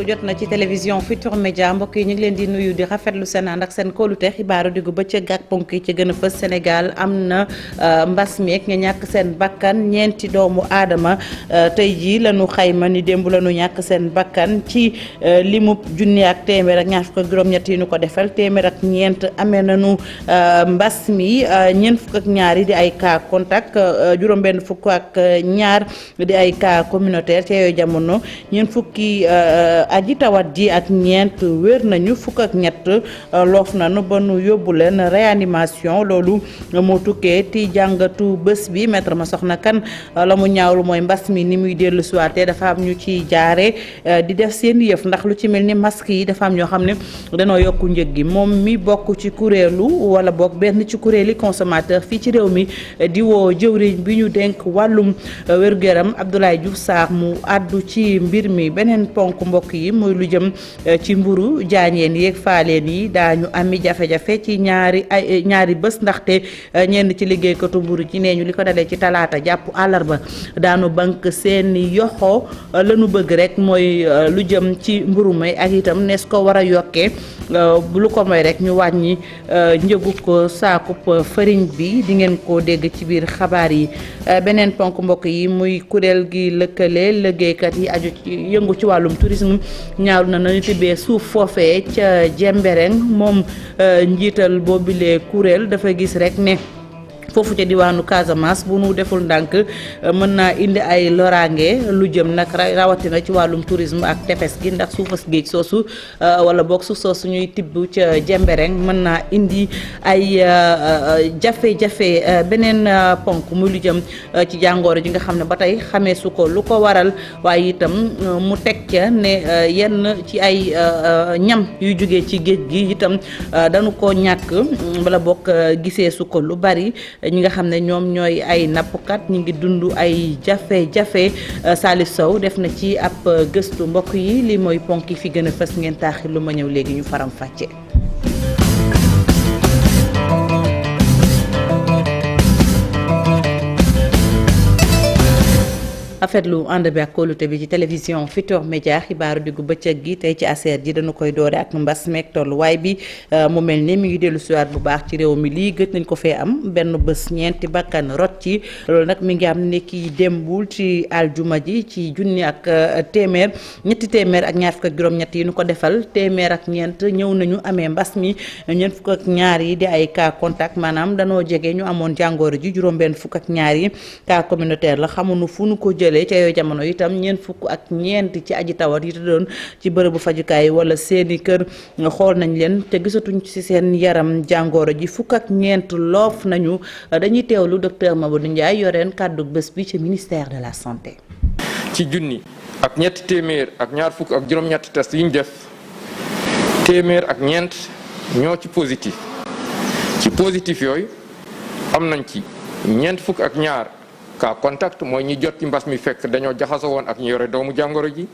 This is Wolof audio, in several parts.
jot na ci télévision Futurs Médias mbokk yi ñu ngi leen di nuyu di rafetlu seen ànd ak seen kóolute xibaaru diggu bëccëg ak ponk yi ci gën a fës. Sénégal am na mbas mi ak ña ñàkk seen bakkan ñeenti doomu aadama tey jii lañu xayma ni démb lañu ñàkk seen bakkan ci limub junni ak téeméer ak ñaar fukk ak juróom-ñett yi ñu ko defal téeméer ak ñeent amee nañu mbas mi ñeent fukk ak ñaar yi di ay cas contact juróom-benn fukk ak ñaar di ay cas communautaire ci yooyu jamono ñeent fukki aji tawat ji ak ñeent wér nañu fukk ak ñett loof nañu ba nu yóbbu leen réanimation loolu moo tukkee ti jàngatu bés bi maître Massokhna Kane la mu ñaawlu mooy mbas mi ni muy dellu siwaatee dafa am ñu ci jaare di def seen yëf ndax lu ci mel ni masque yi dafa am ñoo xam ne danoo yokku njëg gi moom mi bokk ci kuréelu wala bokk benn ci kuréeli consommateur fii ci réew mi di woo jëwriñ bi ñu dénk wàllum wér-gu-yaram Abdoulaye Diouf Sarr mu àddu ci mbir mi. beneen ponk mbokk yi muy lu jëm ci mburu jaañeen yeeg faaleen yi daañu ami jafe-jafe ci ñaari bés ndaxte ñenn ci liggéeykatu mburu ci nee ñu li ko dalee ci talaata jàpp àllarba daanu bank seeni yoxo lañu bëgg rek mooy lu jëm ci mburu may ak itam nees ko war a yokkee lu ko may rek ñu wàññi njëgu ko saakub farine bi di ngeen ko dégg ci biir xabaar yi. beneen ponk mbokk yi muy kuréel gi lëkkale liggéeykat yi aju ci yëngu ci wàllum tourisme ñaaw na nañu tibbee suuf foofee ca Jembereng moom njiital boobile kuréel dafa gis rek ne foofu ca diwaanu Casamance bu nu deful ndànk mën naa indi ay loraange lu jëm nag rawatina ci wàllum tourisme ak tefes gi ndax suufas géej soosu wala boog suuf soosu ñuy tibb ca Jembereng mën naa indi ay jafe-jafe. beneen ponk muy lu jëm ci jàngoro ji nga xam ne ba tey xamee su ko lu ko waral waaye itam mu teg ca ne yenn ci ay ñam yuy jógee ci géej gi itam dañu ko ñàkk wala boog gisee su ko lu bari. ñi nga xam ne ñoom ñooy ay nappkat ñi ngi dund ay jafe-jafe. Salif Sow def na ci ab gëstu mbokk yi li mooy ponk yi fi gën a fës ngeen taaxir lu ma ñëw léegi ñu faram fàcce. rafetlu ànd bi ak kóolute bi ci télévision Futurs Médias xibaaru diggu bëccëg gi tey ci aseer ji dañu koy doore ak mbas meeg tolluwaay bi mu mel ni mi ngi dellu siwaat bu baax ci réew mi lii gëj nañ ko fee am benn bés ñeenti bakkan rot ci loolu nag mi ngi am ne ki démbul ci aljuma ji ci junni ak ñetti téeméer ak ñaar fukk ak juróom-ñett yi ñu ko defal téeméer ak ñeent ñëw nañu amee mbas mi ñeent fukk ak ñaar yi di ay cas contact maanaam danoo jege ñu amoon jàngoro ji juróom-benn fukk ak ñaar yi cas communautaire la xamuñu fu nu ko jëlee ca yooyu jamono itam ñeent fukk ak ñeent ci aji tawat yi te doon ci bërëbu fajukaay wala seeni kër xool nañ leen te gisatuñ ci seen yaram jàngoro ji fukk ak ñeent loof nañu dañuy teewlu docteur Mamadou Ndiaye yoreen kàddu bés bi ci ministère de la santé. ci junni ak ñetti téeméer ak ñaar fukk ak juróom-ñetti test yi ñu def téeméer ak ñeent ñoo ci positif yooyu am nañ ci ñeent fukk ak ñaar cas contact mooy ñi jot ci mbas mi fekk dañoo jaxasoo woon ak ñu yore doomu jàngoro ji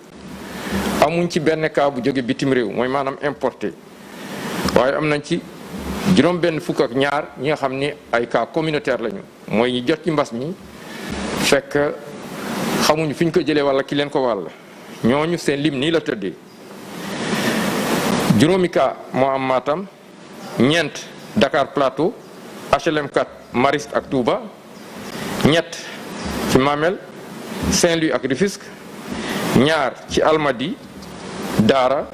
amuñ ci benn cas bu jóge bitim réew mooy maanaam importé waaye am nañ ci juróom-benn fukk ak ñaar ñi nga xam ni ay cas communautaire lañu mooy ñi jot ci mbas mi fekk xamuñu fi ñu ko jëlee wala ki leen ko wàll ñooñu seen lim nii la tëddee juróomi cas moo am Matam ñeent Dakar Plateau HLM 4 Mariste ak Touba ñett ci Mamel Saint-Louis ak Rufisque ñaar ci Almadies Daara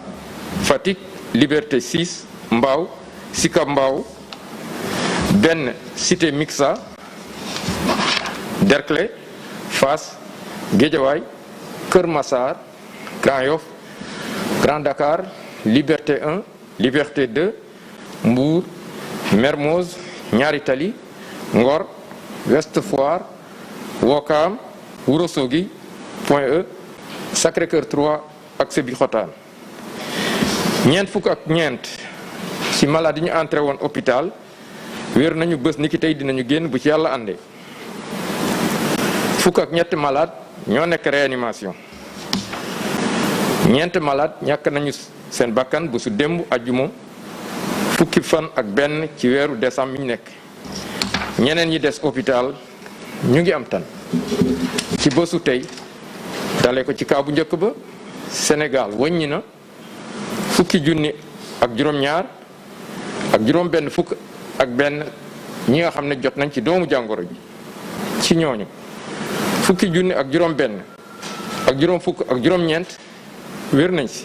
Fatick Liberté 6 Mbao Sicap Mbao benn Cité Mixa Derklé Fass Guédiawaye Kër Massar Grand Yoff Grand Dakar Liberté 1 Liberté 2 Mbour Mermoz Ñaari Tali Ngor Ouest Foire Ouakam Ourossogui Point E Sacré-Cœur 3 ak Sébikotane ñeent fukk ak ñeent ci malade yi ñu entré woon hôpital wér nañu bés ni ki tey dinañu génn bu ci yàlla àndee fukk ak ñett malade ñoo nekk réanimation ñeent malade ñàkk nañu seen bakkan bu su démb ajjuma fukki fan ak benn ci weeru décembre mi ñu nekk ñeneen ñi des hôpital ñu ngi am tan ci bésu tey dalee ko ci kaa bu njëkk ba Sénégal wàññi na fukki junni ak juróom-ñaar ak juróom-benn fukk ak benn ñi nga xam ne jot nañ ci doomu jàngoro ji. ci ñooñu fukki junni ak juróom-benn ak juróom fukk ak juróom-ñeent wér nañ si,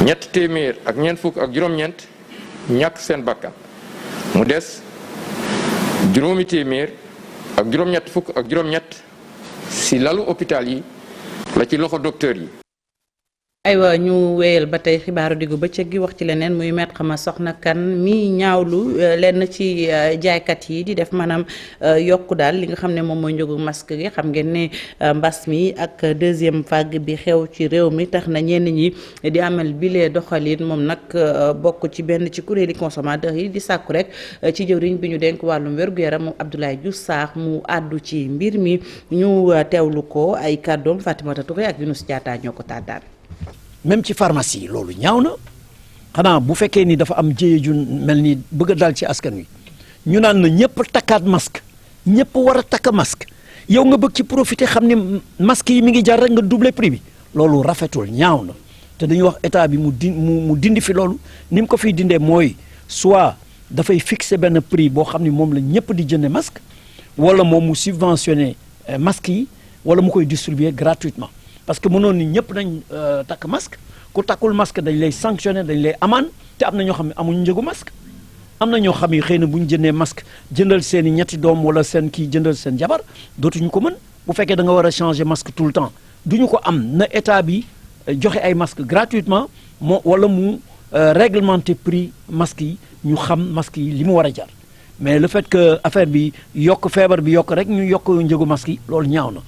ñett téeméer ak ñeent fukk ak juróom-ñeent ñàkk seen bakkan, mu des juróomi téeméer ak juróom-ñett fukk ak juróom-ñett si lalu hôpital yi la ci loxo docteur yi. aywa ñu wéyal ba tey xibaaru diggu bëccëg gi wax ci leneen muy Maître Massokhna Kane mi ñaawlu lenn ci jaaykat yi di def maanaam yokku daal li nga xam ne moom mooy njëgu masque gi. xam ngeen ne mbas mi ak deuxième vague bi xew ci réew mi tax na ñenn ñi di amal bile doxalin. moom nag bokk ci benn ci kuréeli consommateur yi di sàkku rek ci jëwriñ bi ñu denk wàllum wér-gu-yaram moom Abdoulaye Diouf Sarr mu àddu ci mbir mi. ñu teewlu ko ay kàddoom Fatimata Touré ak Younous Diatta ñoo ko tàddaan. même ci pharmacie loolu ñaaw na xanaa bu fekkee ni dafa am jéye ju mel ni bëgg a dal ci askan wi ñu naan na ñëpp takkaat masque ñëpp war a takk masque yow nga bëgg ci profiter xam ne masque yi mi ngi jar rek nga doubler prix bi loolu rafetul ñaaw na te dañuy wax état bi mu dindi fi loolu ni mu ko fiy dindee mooy soit dafay fixer benn prix boo xam ne moom la ñëpp di jënde masque wala moom mu subventionner masque yi wala mu koy distribuer gratuitement. parce que mënoon ni ñëpp nañ takk masque ku takkul masque dañ lay sanctionner dañ lay amende te am na ñoo xam ne amuñu njëgu masque am na ñoo xam ne xëy na bu ñu jëndee masque jëndal seen i ñetti doom wala seen kii jëndal seen jabar dootuñu ko mën bu fekkee da nga war a changer masque tout le temps duñu ko am na état bi joxe ay masque gratuitement wala mu réglementer prix masque yi ñu xam masque yi li mu war a jar mais le fait que affaire bi yokk feebar bi yokk rek ñu yokk njëgu masque yi loolu ñaaw na.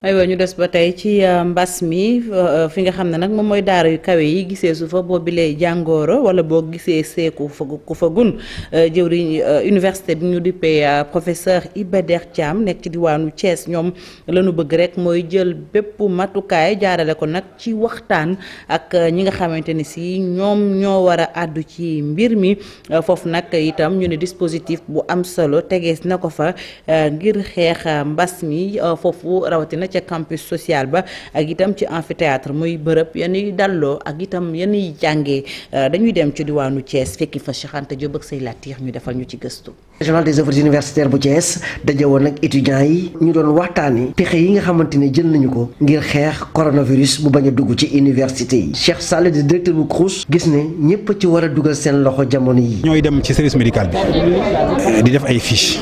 aywa ñu des ba tey ci mbas mi fi nga xam ne nag moom mooy daara yu kawe yi gisee su fa boobu lay jàngooro wala boo gisee seeku ku fa gun jëwriñ université bi ñu dippee professeur Iba Der Thiam nekk ci diwaanu Thiès ñoom lañu bëgg rek mooy jël bépp matukaay jaarale ko nag ci waxtaan ak ñi nga xamante ni si ñoom ñoo war a àddu ci mbir mi foofu nag itam ñu ne dispositif bu am solo tegees na ko fa ngir xeex mbas mi foofu rawatina ca campus social ba ak itam ci amphithéâtre muy bërëb yanuy dalloo ak itam yanuy jàngee dañuy dem ci diwaanu Thiès fekki fa Cheikh Anta Diop ak say latiix ñu defal ñu ci gëstu. régional des œuvres universitaires bu Thiès daje woon nag étudiants yi ñu doon waxtaanee pexe yi nga xamante ne jël nañu ko ngir xeex coronavirus bu bañ a dugg ci université yi. Cheikh Sall di directeur bu CROUS gis ne ñëpp ci war a dugal seen loxo jamono yi. ñooy dem ci service médical bi di def ay fiches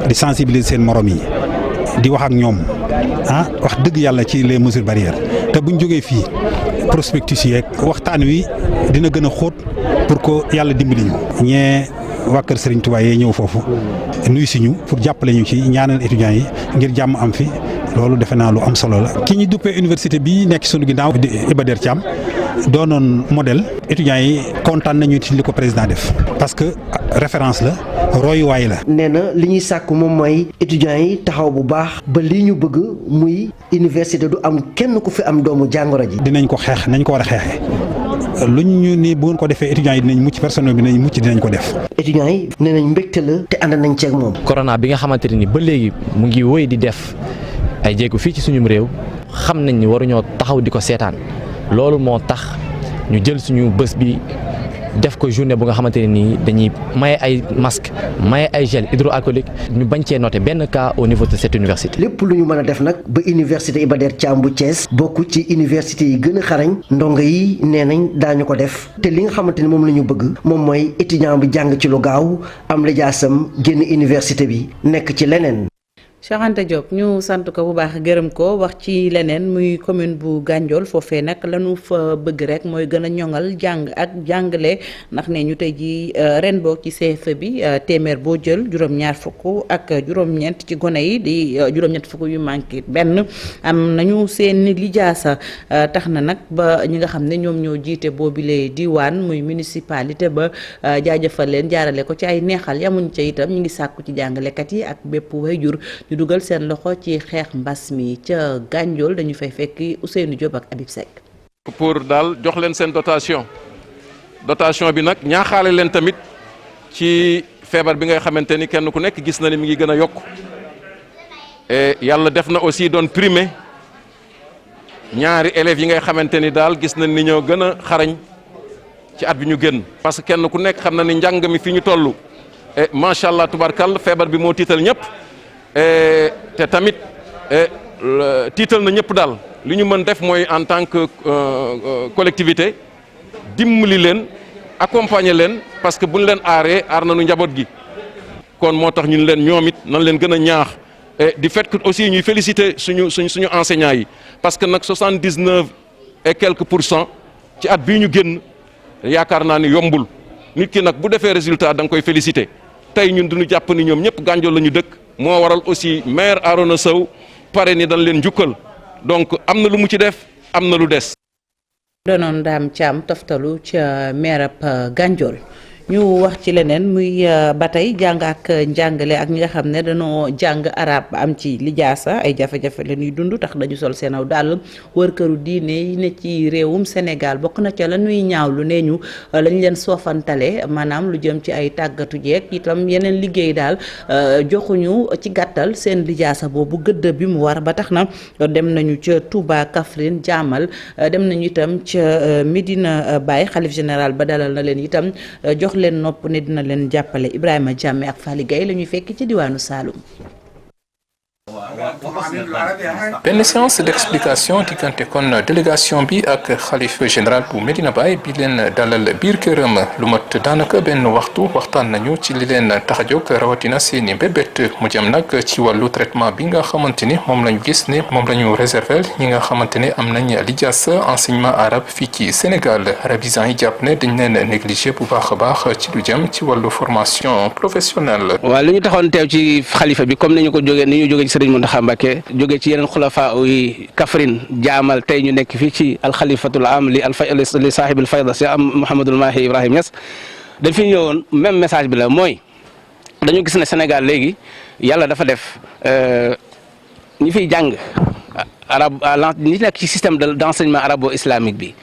di sensibiliser seen morom yi di wax ak ñoom wax dëgg yàlla ci les mesures barrières te buñ jógee fii prospectus yeeg waxtaan wi dina gën a xóot pour que yàlla dimbali ñu. ñee waa kër Serigne Touba yee ñëw foofu nuyu si ñu pour jàppale ñu ci ñaanal étudiants yi ngir jàmm am fi loolu defe naa lu am solo la. ki ñu duppee université bi nekk sunu ginnaaw di Iba Der Thiam doonoon modèle étudiants yi kontaan nañu ci li ko président def parce que référence la royuwaay la. nee na li ñuy sàkk moom mooy étudiants yi taxaw bu baax ba li ñu bëgg muy université du am kenn ku fi am doomu jàngoro ji. dinañ ko xeex nañ ko war a xeexee luñ ñu ni bu ko defee étudiants yi dinañ mucc personnel bi dinañ mucc dinañ ko def. étudiants yi nee nañ mbégte la te ànd nañ ceeg moom. corona bi nga xamante ne ni ba léegi mu ngi wéy di def ay jéego fii ci suñum réew xam nañ ni waruñoo taxaw di ko seetaan loolu moo tax ñu jël suñu bés bi def ko journée bu nga xamante ne nii dañuy maye ay masque maye ay gel hydroalcoolique ñu bañ cee noter benn cas au niveau de cette université. lépp lu ñu mën a def nag ba université Iba Der Thiam bu Thiès bokk ci université yi gën a xarañ ndongo yi nee nañ daañu ko def te li nga xamante ni moom la ñu bëgg moom mooy étudiant bi jàng ci lu gaaw am la jaasam génn université bi nekk ci leneen. Cheikh Anta Diop ñu sant ko bu baax gërëm ko wax ci leneen muy commune bu Gandiol foofee nag lañu fa bëgg rek mooy gën a ñoŋal jàng ak jàngale ndax ne ñu tey ji ren boog ci CFEE bi téeméer boo jël juróom-ñaar fukk ak juróom-ñeent ci gone yi di juróom-ñett fukk yu manqué benn am nañu seen lijaasa tax na nag ba ñi nga xam ne ñoom ñoo jiite boobile diwaan muy municipalité ba jaajëfal leen jaarale ko ci ay neexal yamuñ ca itam ñu ngi sàkku ci jàngalekat yi ak bépp wayjur ñu dugal seen loxo ci xeex mbas mi ca Gandiol dañu fay fekk Ousseynou Diop ak Habib Seck. pour daal jox leen seen dotation bi nag ñaaxaale leen tamit ci feebar bi nga xamante ni kenn ku nekk gis na ni mi ngi gën a yokk et yàlla def na aussi doon primer ñaari élèves yi ngay xamante ni daal gis nañ ni ñoo gën a xarañ ci at bi ñu génn. parce que kenn ku nekk xam na ni njàng mi fi ñu toll macha allah tubarkal feebar bi moo tiital ñëpp te tamit tiital na ñëpp daal li ñu mën def mooy en tant que collectivité dimbali leen accompagner leen parce que buñ leen aaree aar nañu njaboot gi. kon moo tax ñun leen ñoom it nan leen gën a ñaax du fait que aussi ñuy féliciter suñu enseignants yi parce que nag 79 et quelques % ci at bii ñu génn yaakaar naa ni yombul nit ki nag bu defee résultat da nga koy féliciter tey ñun duñu jàpp ni ñoom ñëpp Gandiol la ñu dëkk moo waral aussi maire Arona Sow pare ni dañ leen njukkal donc am na lu mu ci def am na lu des. doonoon Dame Thiam toftalu ca maire ab Gandiol. ñu wax ci leneen muy ba tey jàng ak njàngale ak ñi nga xam ne dañoo jàng arab am ci lijaasa ay jafe-jafe la ñuy dund tax dañu sol seen aw dàll wër këru diine yi ne ci réewum Sénégal bokk na ca la ñuy ñaawlu nee ñu lañ leen soofantale maanaam lu jëm ci ay tàggatu jeeg itam yeneen liggéey daal joxuñu ci gàttal seen lijaasa boobu gëdd bi mu war ba tax na dem nañu ca Touba Kaffrine Jaamal dem nañu itam ca Medina Baye xalif général ba dalal na leen itam jox leen nopp ne dina leen jàppale Ibrahima Diame ak Fally Gaye la ñuy fekk ci diwaanu Saloum. benn séance d'explication diggante kon délégation bi ak xalif général bu Medina Baye bi leen dalal biir këram lu mat daanaka benn waxtu waxtaan nañu ci li leen tax a jóg rawatina seeni mbébét mu jëm nag ci wàllu traitement bi nga xamante ni moom lañu gis ne moom la ñu réserver ñi nga xamante ne am nañ lijaasa enseignement arabe fii ci Sénégal arabisants yi jàpp ne dañ leen négligé bu baax a baax ci lu jëm ci wàllu formation professionnelle. waaw li ñu taxoon teew ci xalifa bi comme ni ñu jógee ci Serigne Mountakha Mbacké jóge ci yeneen xulafa yi Kaffrine Jaamal tey ñu nekk fii ci alxalifatul am li saahibil fayda si am Mouhamadul Mahi Ibrahim Niass dañ fi ñëwoon même message bi la mooy dañu gis ne Sénégal léegi yàlla dafa def ñi fiy jàng ñi nekk ci système d'enseignement arabo-islamique bi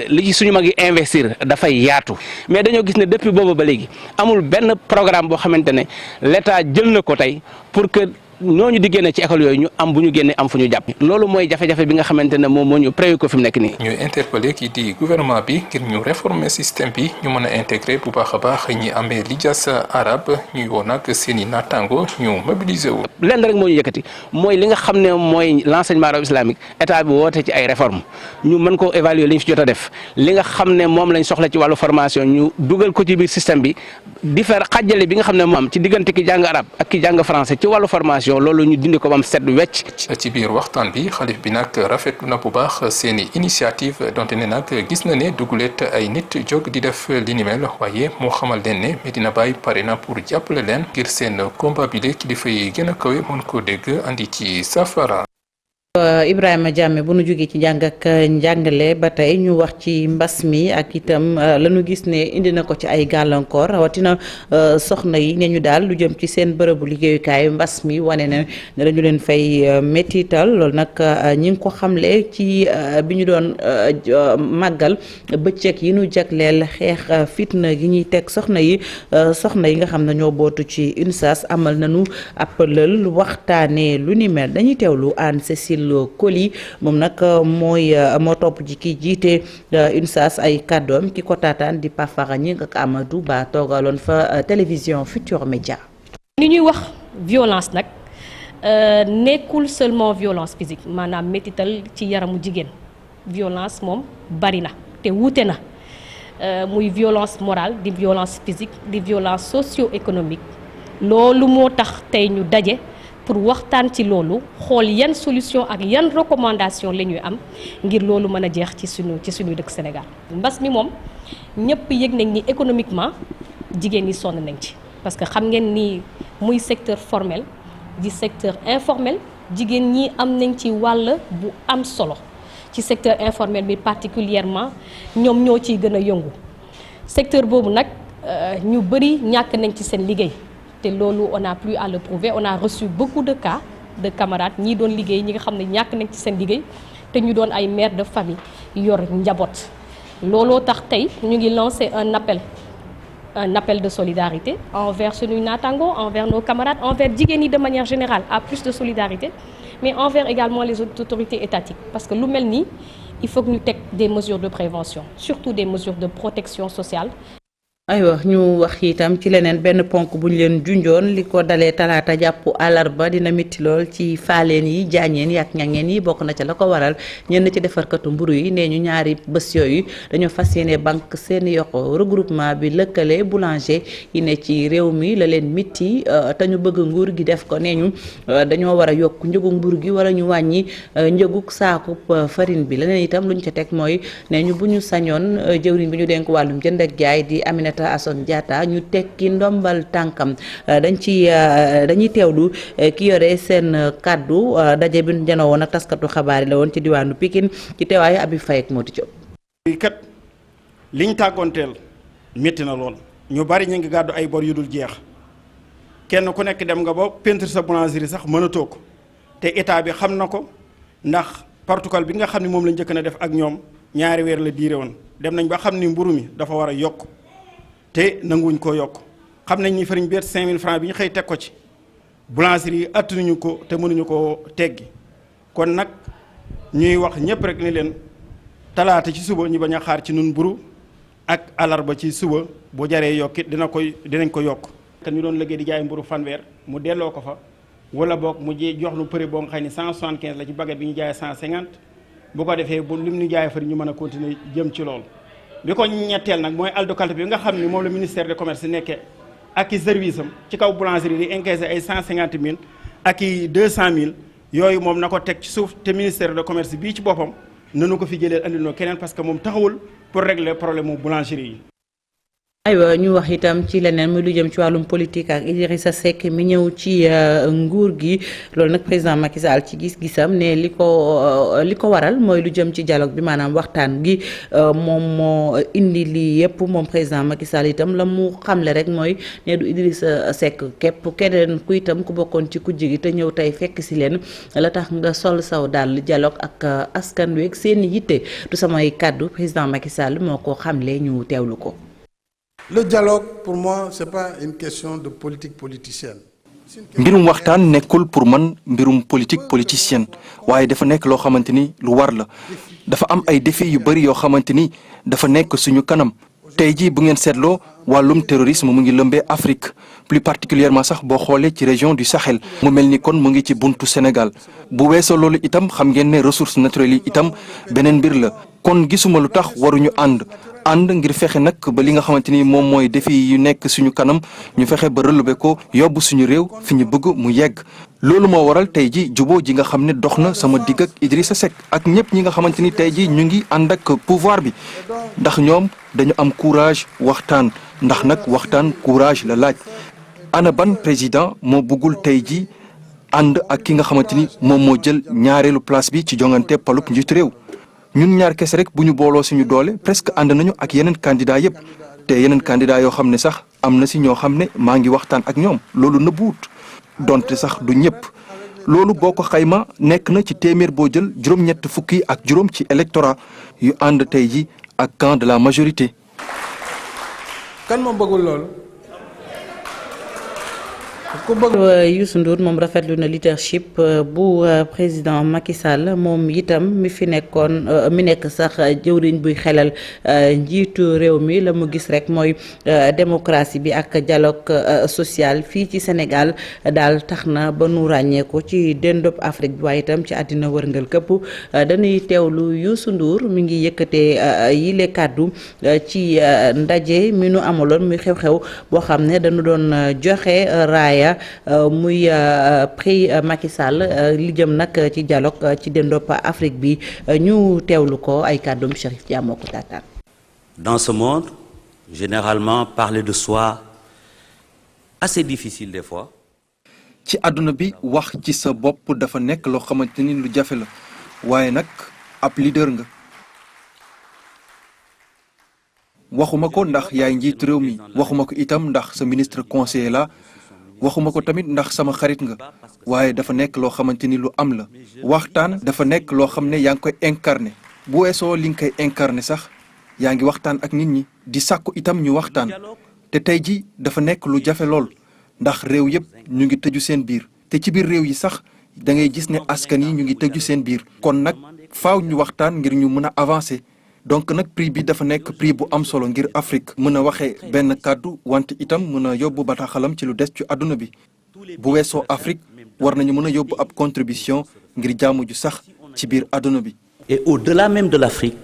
li ci suñu mag yi investir dafay yaatu mais dañoo gis ne depuis boobu ba léegi amul benn programme boo xamante ne l'État jël na ko tey pour que ñooñu di génne ci école yooyu ñu am bu ñu génne am fu ñu jàpp loolu mooy jafe-jafe bi nga xamante ne moom moo ñu prévu ko fi mu nekk nii. ñu interpellé kii di gouvernement bi ngir ñu réformer système bi ñu mën a intégrer bu baax a baax ñi amee lijaasa arabe ñuy woo nag seen i naataango ñu mobiliser wu. lenn rek moo ñu yëkkati mooy li nga xam ne mooy l'enseignement arabe islamique état bi woote ci ay réformes ñu mën koo évaluer li ñu fi jot a def li nga xam ne moom lañ soxla ci wàllu formation ñu dugal ko ci biir système bi di faire xàjjale bi nga xam ne moom ci diggante ki jàng arabe ak ki jàng français ci wàllu formation loolu ñu dindi ko ba mu set wecc. ci biir waxtaan bi xalif bi nag rafetlu na bu baax seeni initiative donte ne nag gis na ne duguleet ay nit jóg di def li ni mel waaye moo xamal leen ne Medina Baye pare na pour jàppale leen ngir seen combat bi kilifa yi gën a kawe mën ko dégg andi ci safara. Ibrahima Diame bu nu jógee ci njàng ak njàngale ba tey ñu wax ci mbas mi ak itam la ñu gis ne indi na ko ci ay gàllankoor rawatina soxna yi ne ñu daal lu jëm ci seen bërëbu liggéeyukaay mbas mi wane na ne dañu leen fay métital loolu nag ñi ngi ko xamle ci bi ñu doon màggal bëccëg yi ñu jagleel xeex fitna gi ñuy teg soxna yi nga xam ne ñoo bootu ci UNSAS amal nañu ab lël waxtaanee lu ni mel dañuy teewlu Anne Cécile Koli moom nag moo topp ci ki jiite UNSAS ay kàddoom ki ko taataan di Pafara ñi ak Amadou Ba toogaloon fa télévision Futurs Médias. li ñuy wax violence nag nekkul seulement violence physique maanaam métital ci yaramu jigéen violence moom bari na te wuute na muy violence morale di violence physique di violence socio-économique loolu moo tax tey ñu daje. pour waxtaan ci loolu xool yan solution ak yan recommandation la ñuy am ngir loolu mën a jeex ci suñu dëkk Sénégal. mbas mi moom ñëpp yëg nañ ni économiquement jigéen ñi sonn nañ ci parce que xam ngeen ni muy secteur formel di secteur informel jigéen ñi am nañ ci wàll bu am solo ci secteur informel bi particulièrement ñoom ñoo ciy gën a yëngu secteur boobu nag ñu bëri ñàkk nañ ci seen liggéey. te loolu on a plus à le prouver on a reçu beaucoup de cas de camarades ñii doon liggéey ñi nga xam ne ñàkk nañ ci seen liggéey te ñu doon ay mères de famille yor njaboot looloo tax tey ñu ngi lancer un appel de solidarité envers suñuy naataango envers nos camarades envers jigéen ñi de manière générale à plus de solidarité mais envers également les autorités étatiques parce que lu mel nii il faut que ñu teg des mesures de prévention surtout des mesures de protection sociale. aywa ñu wax itam ci leneen benn ponk bu ñu leen junjoon li ko dalee talaata jàpp àllarba dina métti lool ci faaleen yi jaañeen yi ak ñangeen yi bokk na ca la ko waral ñenn ci defarkatu mburu yi nee ñu ñaari bés yooyu dañoo fas yéene banque seen yokko regroupement bi lëkkale boulanger yi ne ci réew mi la leen métti te ñu bëgg nguur gi def ko nee ñu dañoo war a yokk njëgu mburu gi wala ñu wàññi njëgug saakub farine bi leneen itam lu ñu ca teg mooy nee ñu bu ñu sañoon jëwriñ bi ñu dénk wàllum jënd ak jaay di Aminata Assome Diatta ñu tekki ndombal tànkam dañuy teewlu ki yore seen kàddu daje bi ñu janoo woon ak taskatu xabaar yi la woon ci diwaanu Pikine ci teewaayu Abi Faye ak Mody Diop. kat liñ tàggoonteel métti na lool ñu bari ñu ngi gàddu ay bor yu dul jeex kenn ku nekk dem nga ba peinture sa boulangerie sax mënatoo ko te état bi xam na ko ndax protocole bi nga xam ne moom la njëkk na def ak ñoom ñaari weer la diire woon dem nañ ba xam ni mburu mi dafa war a yokk te nanguwuñ koo yokk xam nañ ni farine bi 5000 francs bi ñu xëy teg ko ci boulangerie yi attanuñu ko te mënuñu koo teggi kon nag ñuy wax ñëpp rek ni leen talaata ci suba ñu bañ a xaar ci nun mburu ak alarba ci suba bu jaree yokkit dinañ ko yokk. kan ñu doon liggéey di jaay mburu fanweer mu delloo ko fa wala boog mu jox nu prix boo nga xam ne 175 la ci baguette bi ñu jaayee 150 bu ko defee bu lim ñu jaayee farine ñu mën a continuer jëm ci loolu. bi ko ñetteel nag mooy aldocalte bi nga xam ne moom la ministère de commerce nekkee ak i service am ci kaw boulangerie di encaissé ay 150 000 ak i 200 000 yooyu moom na ko teg ci suuf te ministère de commerce bii ci boppam nanu ko fi jëlee andiloo keneen parce que moom taxawul pour régler problème mu boulangerie yi. aywa ñu wax itam ci leneen muy lu jëm ci wàllum politique ak Idrissa Seck mi ñëw ci nguur gi loolu nag président Macky Sall ci gis-gisam ne li ko waral mooy lu jëm ci dialogue bi maanaam waxtaan gi moom moo indi lii yëpp moom président Macky Sall itam la mu xamle rek mooy ne du Idrissa Seck képp keneen ku itam ku bokkoon ci kujje gi te ñëw tey fekk si leen la tax nga sol saw daal dialogue ak askan wi ak seen yitte du samay kàddu président Macky Sall moo ko xamle ñu teewlu ko. Le dialogue, pour moi, c'est pas une question de politique politicienne. mbirum waxtaan nekkul pour man mbirum politique politicienne waaye dafa nekk loo xamante ni lu war la dafa am ay défis yu bari yoo xamante ni dafa nekk suñu kanam tey jii bu ngeen seetloo wàllum terrorisme mu ngi lëmbee Afrique plus particulièrement sax boo xoolee ci région du Sahel mu mel ni kon mu ngi ci buntu Sénégal bu weesoo loolu itam xam ngeen ne ressources naturelles yi itam beneen mbir la kon gisuma lu tax waruñu ànd ngir fexe nag ba li nga xamante ni moom mooy défi yu nekk suñu kanam ñu fexe ba relever ko yóbbu suñu réew fi ñu bëgg mu yegg loolu moo waral tey ji juboo ji nga xam ne dox na sama digg ak Idrissa Seck ak ñëpp ñi nga xamante ni tey ji ñu ngi ànd ak pouvoir bi ndax ñoom dañu am courage waxtaan ndax nag waxtaan courage la laaj ana ban président moo bëggul tey ji ànd ak ki nga xamante ni moom moo jël ñaareelu place bi ci jongante palub njiitu réew ñun ñaar kese rek bu ñu booloo suñu doole presque ànd nañu ak yeneen candidat yëpp te yeneen candidat yoo xam ne sax am na si ñoo xam ne maa ngi waxtaan ak ñoom loolu nëbbuwut donte sax du ñëpp loolu boo ko xayma nekk na ci téeméer boo jël juróom-ñett fukki ak juróom ci électorat yu ànd tey ji ak camp de la majorité. kan moo bëggul loolu. Youssou Ndour moom rafetlu na leadership bu président Macky Sall moom itam mi fi nekkoon mi nekk sax jëwriñ buy xelal njiitu réew mi la mu gis rek mooy démocratie bi ak dialogue social fii ci Sénégal daal tax na ba nu ràññeeku ci dendop Afrique bi waaye itam ci àddina wërngal këpp dañuy teewlu Youssou Ndour mi ngi yëkkatee yile kàddu ci ndaje mi nu amaloon muy xew-xew boo xam ne dañu doon joxe raaya muy prix Macky Sall li jëm nag ci dialogue ci dendop Afrique bi ñu teewlu ko ay kàddum Chérif Dia moo ko taataan. Dans ce monde, généralement parler de soi assez difficile des fois. ci àdduna bi wax ci sa bopp dafa nekk loo xamante ni lu jafe la waaye nag ab leader nga waxuma ko ndax yaay njiitu réew mi waxuma ko itam ndax sa ministre conseiller la waxuma ko tamit ndax sama xarit nga waaye dafa nekk loo xamante ni lu am la waxtaan dafa nekk loo xam ne yaa ngi koy incarné bu weesoo li nga koy incarné sax yaa ngi waxtaan ak nit ñi di sàkku itam ñu waxtaan te tey ji dafa nekk lu jafe lool ndax réew yëpp ñu ngi tëju seen biir te ci biir réew yi sax da ngay gis ne askan yi ñu ngi tëju seen biir kon nag faaw ñu waxtaan ngir ñu mën a avancer donc nag prix bi dafa nekk prix bu am solo ngir Afrique mën a waxee benn kàddu wante itam mën a yóbbu bataaxalam ci lu des ci àdduna bi bu weesoo Afrique war nañu mën a yóbbu ab contribution ngir jàmm ju sax ci biir àdduna bi. Et au-delà même de l'Afrique,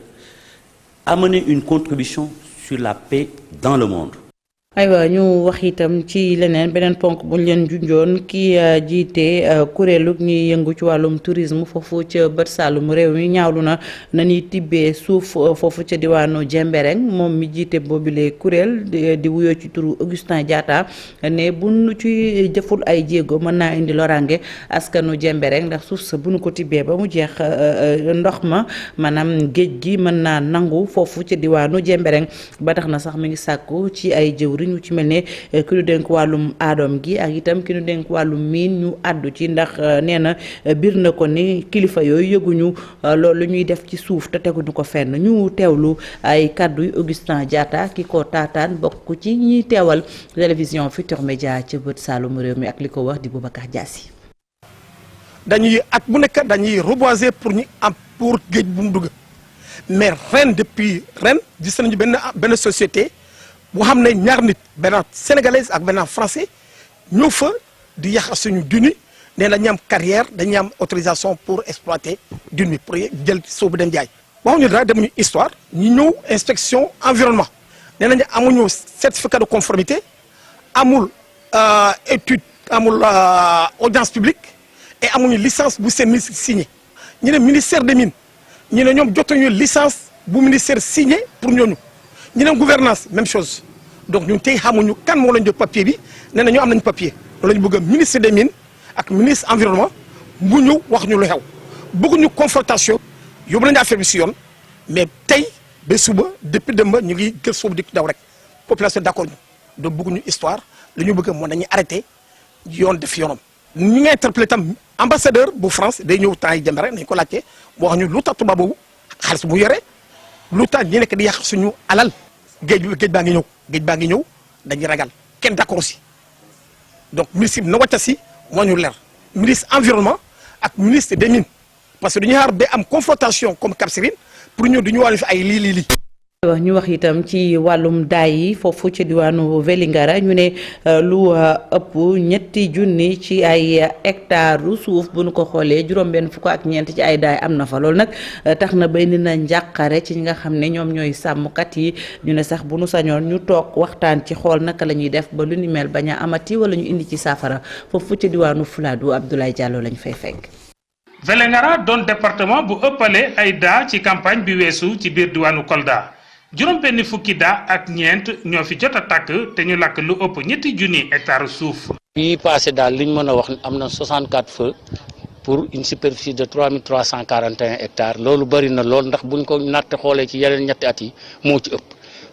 amener une contribution sur la paix dans le monde. aywa ñu wax itam ci leneen beneen ponk bu ñu leen junjoon ki jiite kuréelu ñuy yëngu ci wàllum tourisme foofu ca bët saalum réew mi ñaawlu na ñuy tibbee suuf foofu ca diwaanu Jembereng moom mi jiite boobile kuréel di wuyoo ci turu Augustin Diatta ne bu nu ci jëful ay jéego mën naa indi loraange askanu Jembereng ndax suuf sa bu nu ko tibbee ba mu jeex ndox ma maanaam géej gi mën naa nangu foofu ca diwaanu Jembereng ba tax na sax mi ngi sàkku ci ay jëwri ñu ci mel ne ki ñu dénk wàllum aadom gi ak itam ki ñu dénk wàllum miin ñu àddu ci ndax nee na biir na ko ni kilifa yooyu yëguñu loolu ñuy def ci suuf te teguñu ko fenn ñu teewlu ay kàddu yu Augustin Diatta ki ko taataan bokk ci ñiy teewal télévision Futurs Médias ci bët Saalum réew mi ak li ko wax di Boubacar Diassi. dañuy at bu nekk dañuy reboiser pour ñu am pour géej bu mu dugg mais depuis ren gis nañu benn société. boo xam ne ñaar nit benn sénégalaise ak benn français ñëw fa di yàq suñu duni nee na ñu am carrière dañuy am autorisation pour exploiter duni pour jël suuf bi dem jaay. waxuñu dara demuñu histoire ñu ñëw inspection environnement nee nañu amuñu certificat de conformité amul étude amul audience publique et amuñu licence bu seen ministre signé ñu ne ministère des mines ñu ne ñoom jotuñu licence bu ministère signé pour ñooñu. ñu ne gouvernance même chose donc ñun tey xamuñu kan moo lañ jox papier bi nee na ñoo am nañu papier loolu la ñu bëgg ministre des mines ak ministre environnement mu ñëw wax ñu lu xew bëgguñu confrontation yóbbu nañu affaire bi si yoon mais tey ba suba depuis demain ñu ngi gël suuf di daw rek population d'accord ñu donc bëgguñu histoire li ñu bëgg moo dañuy arrêté yoon def yoonam. ñu ngi interpellé tam ambassadeur bu France day ñëw temps yi jëmbe rek nañu ko laajte mu wax ñu lu tax tubaab boobu xaalis bu yore lu tax ñi nekk di yàq suñu alal. géej baa ngi ñëw dañuy ragal kenn d'accord aussi donc ministre bi na wàcc si moo ñu leer ministre environnement ak ministre des mines parce que dañuy xaar ba am confrontation comme Cap Skirring pour ñëw duñu wàllu fi ay lii. ñu wax itam ci wàllum daay yi foofu ci diwaanu Vélingara ñu ne lu ëpp 3 junni ci ay hectares suuf bu nu ko xoolee juróom-benn fukk ak ñeent ci ay daay am na fa loolu nag tax na bay ni na njàqare ci ñi nga xam ne ñoom ñooy sàmmkat yi ñu ne sax bu nu sañoon ñu toog waxtaan ci xool naka la ñuy def ba lu ni mel bañ a amati wala ñu indi ci saafara foofu ci diwaanu Fuladu Abdoulaye Diallo lañ fay fekk. Vélingara doon département bu ëppale ay daa ci campagne bi weesu ci biir diwaanu Kolda. juróom benn fukki daa ak ñeent ñoo fi jot a tàkk te ñu lakk lu ëpp 3 junni hectares suuf. bii passé daal liñ mën a wax am na 64 feux pour une superficie de 3341 hectares loolu bëri na lool ndax buñ ko natt xoolee ci yeneen ñetti at yi moo ci ëpp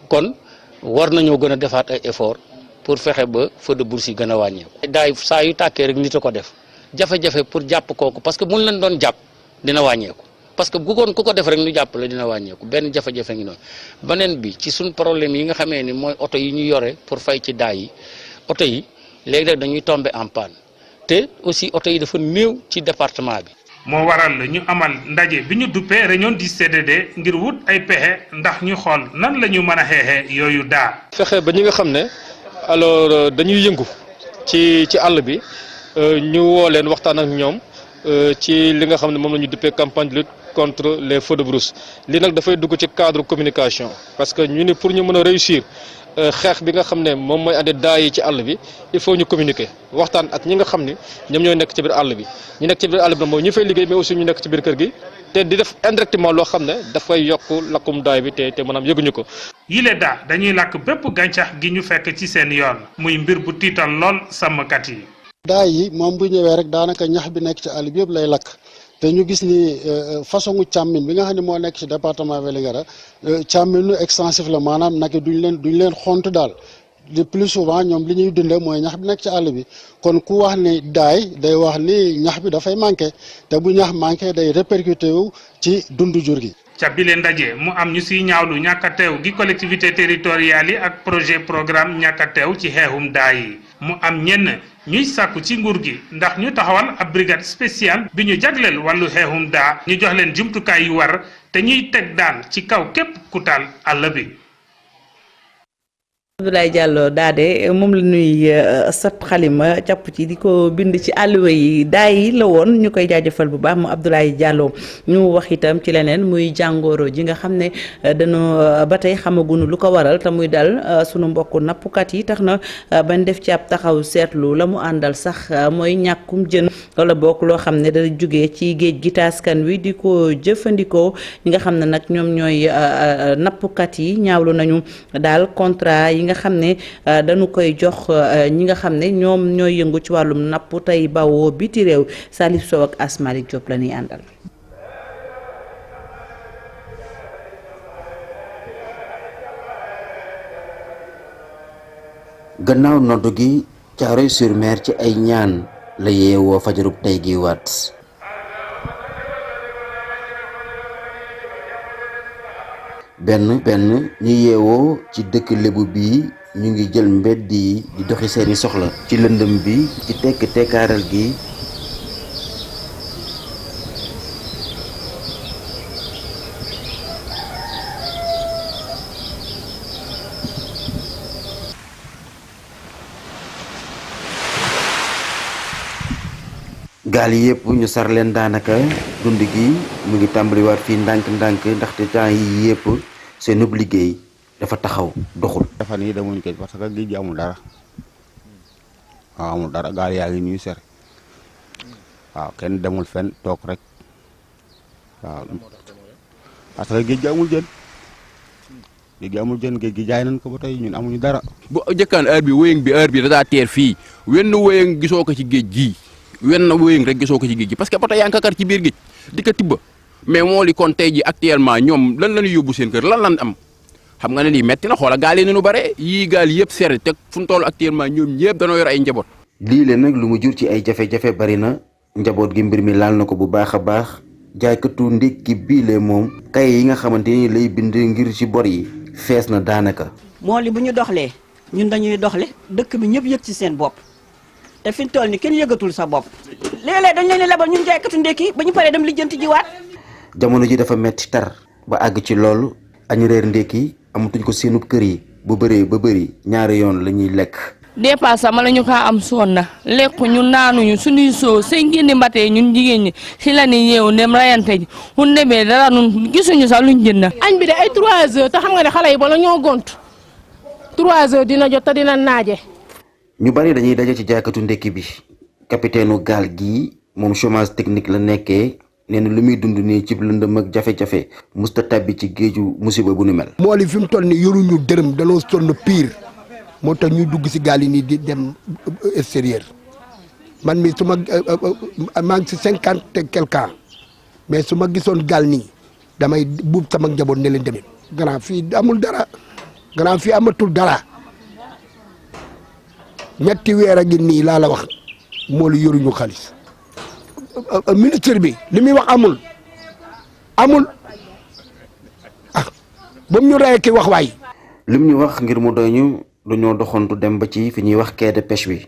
kon war nañoo gën a defaat ay effort pour fexe ba feu de brousse yi gën a wàññeeku. daay saa yu tàkkee rek nit a ko def jafe-jafe pour jàpp kooku parce que buñ leen doon jàpp dina wàññeeku. parce que bu ku ko def rek ñu jàppale dina wàññeeku benn jafe-jafe ngi noonu beneen bi ci suñ problème yi nga xamee ni mooy oto yi ñu yore pour fay ci daay yi oto yi léegi-léeg dañuy tomber en panne te aussi oto yi dafa néew ci département bi. moo waral ñu amal ndaje bi ñu duppee réunion du CDD ngir wut ay pexe ndax ñu xool nan la ñu mën a xeexee yooyu daa. fexe ba ñi nga xam ne alors dañuy yëngu ci àll bi ñu woo leen waxtaan ak ñoom ci li nga xam ne moom la ñu duppee campagne de lutte contre les feux de brousse li nag dafay dugg ci cadre communication parce que ñu ne pour ñu mën a réussir xeex bi nga xam ne moom mooy andi daa yi ci àll bi il faut ñu communiquer waxtaan ak ñi nga xam ni ñoom ñooy nekk ci biir àll bi ñu nekk ci biir àll bi nag mooy ñu fay liggéey mais aussi ñu nekk ci biir kër gi te di def indirectement loo xam ne dafay yokk lakkum daay bi te maanaam yëguñu ko. yile daa dañuy lakk bépp gàncax gi ñu fekk ci seen yoon muy mbir bu tiital lool sàmmkat yi. daay yi moom bu ñëwee rek daanaka ñax bi nekk ci àll bi yëpp lay lakk. te ñu gis ni façon càmmin bi nga xam ne moo nekk ci département Vélingara càmminu extensif la maanaam nag duñ leen xont daal le plus souvent ñoom li ñuy dundee mooy ñax bi nekk ci àll bi kon ku wax ni daay day wax ni ñax bi dafay manqué te bu ñax manqué day répercuté wu ci dundu jur gi. ca bile ndaje mu am ñu siy ñaawlu ñàkk a teew gi collectivité territoriales yi ak projet programme ñàkk a teew ci xeexum daa yi mu am ñenn ñuy sàkku ci nguur gi ndax ñu taxawal ab brigade spéciale bi ñu jagleel wàllu xeexum daa ñu jox leen jumtukaay yu war te ñuy teg daan ci kaw képp ku taal àll bi. Abdoulaye Diallo daade moom la ñuy sat xalima jàpp ci di ko bind ci àlluwa yi daay la woon ñu koy jaajëfal bu baax mu Abdoulaye Diallo ñu wax itam ci leneen muy jàngoro ji nga xam ne dañoo ba tey xamaguñu lu ko waral te muy dal sunu mbokku nappkat yi tax na bañ def ci ab taxaw seetlu la mu àndal sax mooy ñàkkum jën wala bokk loo xam ne da jógee ci géej gi taaskan wi di ko jëfandikoo ñi nga xam ne nag ñoom ñooy nappkat yi ñaawlu nañu daal contrat yi nga xam ne dañu koy jox ñi nga xam ne ñoom ñooy yëngu ci wàllum napp tey bawoo biti réew Salif Sow ak Asmalik Diop la ñuy àndal. gannaaw noddu gi Thiaroye-sur-Mer ci ay ñaan la yeewoo fajarub tey gi waat benn ñi yeewoo ci dëkk Lebu bi ñu ngi jël mbedd yi di doxi seeni soxla ci lëndëm bi ci tekk tekkaaral gi gaal yi yëpp ñu sar leen daanaka dund gi mu ngi tàmbaliwaat fii ndànk-ndànk ndaxte temps yi yëpp seen ub liggéey dafa taxaw doxul. dafa nii demuñ ko parce que géej gi amul dara waaw amul dara gaal yaa ngi ñuy ser waaw kenn demul fenn toog rek waaw parce que géej gi amul jën géej gi jaay nañ ko ba tey ñun amuñu dara. bu jëkkaan heure bi da daa teer fii wenn wéyang gisoo ko ci géej gii. wenn wéyang rek gisoo ko ci géej gi parce que bata yaa ngi kakar ci biir géej di ko tibba mais moo li kon tey ji actuellement ñoom lan la ñuy yóbbu seen kër lan am xam nga ne lii metti na xoola gaal yi nu bare yii gaal yëpp seer te fu mu toll actuellement ñoom ñëpp danoo yor ay njaboot. lii leen nag lu mu jur ci ay jafe-jafe bari na njaboot gi mbir mi laal na ko bu baax a baax jaaykatu ndékki bii lee moom kay yi nga xamante ni lay bind ngir ci bor yi fees na daanaka. moo li bu ñu doxlee ñun dañuy doxle dëkk bi ñëpp yëg ci seen bopp. te fi ñu toll ni kenn yëgatul sa bopp léeg-léeg dañ leen lebal ñun jaaykatu ndékki ba ñu paree dem lijjanti jiwaat. jamono ji dafa metti tar ba àgg ci loolu añ reer ndékki amatuñ ko seenub kër yi bu bëree ba bëri ñaari yoon la ñuy lekk. dépasse sama la ñu kaa am sonn na lekku ñu naanuñu suñuy soo sëñ génne mbatee ñun jigéen ñi si la ni yeewu dem rayante ji mun demee dara nun gisuñu sax luñ jënd. añ bi de ay 3 heures te xam nga ne xale yi bala ñoo gont 3 heures dina jot te dina naaje. ñu bari dañuy daje ci jaaykatu ndekki bi capitaine gaal gii moom chômage technique la nekkee nee na lu muy dund nii ci lëndëm ak jafe-jafe musta tabbi ci géeju musiba bu nu mel. mool yi fi mu toll nii yoruñu dërëm danoo sonn pire moo tax ñuy dugg si gaal yi nii di dem extérieur man mi su ma maa ngi si 50 et quelque ans mais su ma gisoon gaal nii damay buub sama njaboot ne leen demee. grand fii amul dara grand fii amatul dara. ñetti weer a ngi nii laa la wax moolu yoruñu xaalis ministre bi li muy wax amul ah ba mu ñu rey ki wax waay. lim ñu wax ngir mu doy ñu dañoo doxantu dem ba ci fi ñuy wax quai de pêche bi.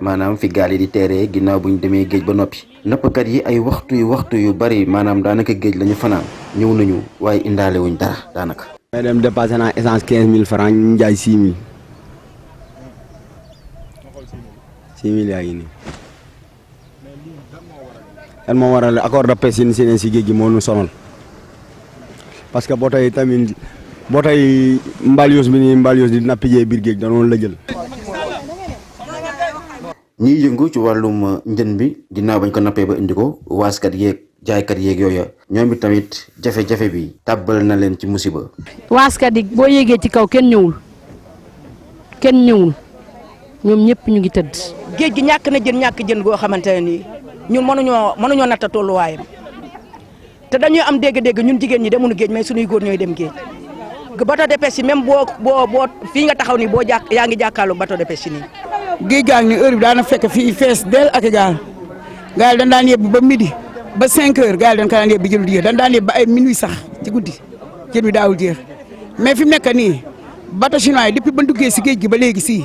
maanaam fi gaal yi di teeree ginnaaw bu ñu demee géej ba noppi. nappkat yi ay waxtu yu bari maanaam daanaka géej la ñu fanaan ñëw nañu waaye indaale wuñ dara daanaka. may dem dépassé naa essence 15000 francs ñu jaay 6000 yaa ngi nii lan moo waral accord de pêche yi si géej gi moo ñu sonal parce que boo tey tamit boo tey mbalios bi nii mbalios di nappijee biir géej danoonu la jël. ñiy yëngu ci wàllum njën bi ginnaaw bañ ko nappee ba indi ko waaskat yeeg jaaykat yeeg yooya ñoom it tamit jafe-jafe bi tàbbal na leen ci musiba. waaskat yi boo yéegee ci kaw kenn ñëwul ñoom ñëpp ñu ngi tëdd. géej gi ñàkk na jën goo xamante ne nii ñun mënuñoo natta tolluwaayam te dañuy am dégg-dégg ñun jigéen ñi demuñu géej mais suñuy góor ñooy dem géej bateau de pêche yi même boo fii nga taxaw nii yaa ngi jàkkaarloo bateau de pêche yi nii. géej gaa ngi heure bi daana fekk fii fees del ak gaal gaal dañ daan yebbi ba midi ba 5 heures gaal dañ ko daan yebbi jël di dañ daan yebbi ba ay minuit sax ci guddi jën bi daawul jeex mais fi mu nekk nii bateau chinois yi depuis ba duggee si géej gi ba léegi si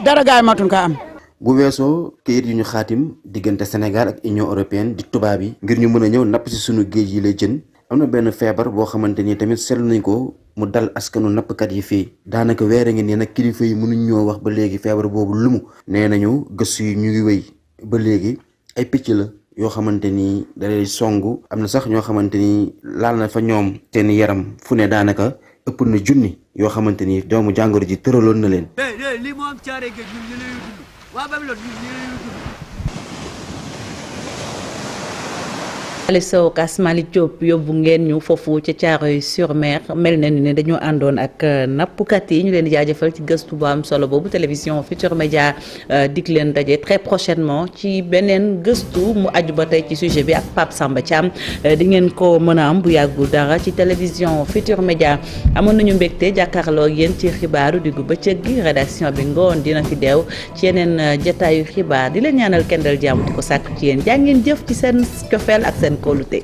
dara gaay matuñ kaa am. bu weesoo këyit yu ñu xaatim diggante Sénégal ak Union européenne di tubaab yi ngir ñu mën a ñëw napp si sunu géej yi lay jën am na benn feebar boo xamante ni tamit seetlu nañ ko mu dal askanu nappkat yi fii daanaka weer a ngi nii nag kilifa yi mënuñ ñoo wax ba léegi feebar boobu lumu nee nañu gëstu yi ñu ngi wéy ba léegi ay picc la yoo xamante ni dalay songu am na sax ñoo xamante ni laal na fa ñoom seen yaram fu ne daanaka ëpp na junni yoo xamante ni doomu jàngoro ji tëraloon na leen. lii moo am caare géej ñun ñu lay dund waa Bambilor ñun ñu lay dund. Aliou Sow Kas Malick Diop yóbbu ngeen ñu foofu ca Thiaroye-sur-Mer mel na ni ne dañoo àndoon ak nappkat yi ñu leen di jaajëfal ci gëstu bu am solo boobu télévision Futurs Médias dig leen daje très prochainement ci beneen gëstu mu aju ba tey ci sujet bi ak Pape Samba Thiam di ngeen ko mën a am bu yàggul dara ci télévision Futurs Médias amoon nañu mbégte jàkkaarloo ak yéen ci xibaaru diggu bëccëg gi rédaction bi ngoon dina fi deew ci yeneen jotaayu xibaar di leen ñaanal kendal jàmm di ko sàkk ci yéen jaa ngeen jëf ci seen cofeel ak seen kóolute